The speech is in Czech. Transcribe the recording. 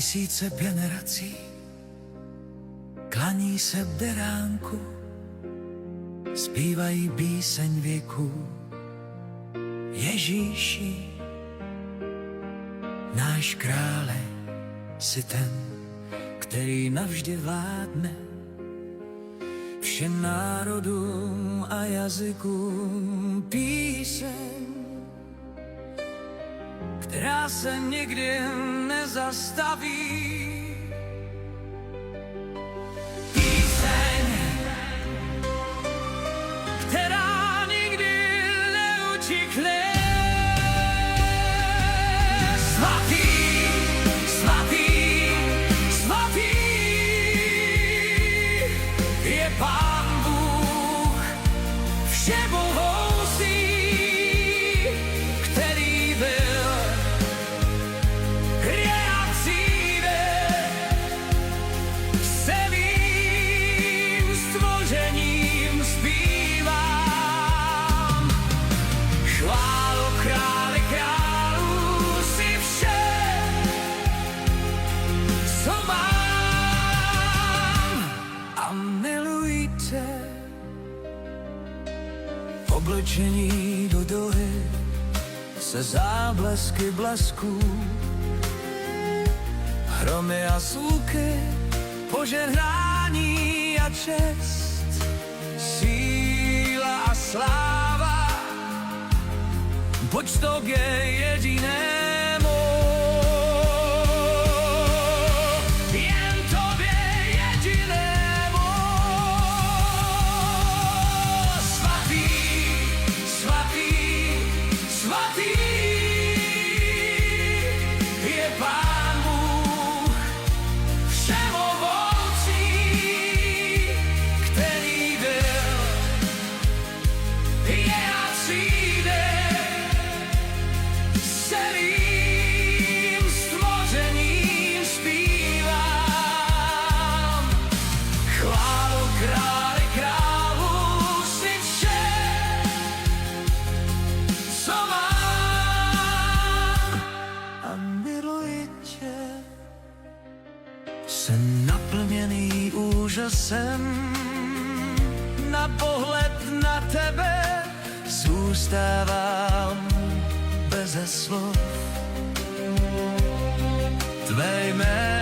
Tisíce generací klaní se v beránku, zpívají píseň věků. Ježíši, náš krále, si ten, který navždy vládne všem národům a jazykům. Píseň, která se nikdy nezastaví. Píseň, která nikdy neutikne. Svatý, svatý, svatý je Pán Bůh všemohoucí, který byl oblečení do dohy se záblesky blesků, hromy a zvuky, požehnání a čest, síla a sláva, pojď tobě jedinému. Jen tobě jedinému. Svatý, svatý, svatý je Pán Bůh všemohoucí, který byl, je a přijde. Celým stvořením zpívám chválu králi králů, si vše, co mám, a miluji tě. Jsem naplněný úžasem, na pohled na tebe zůstávám beze slov. Tvé jméno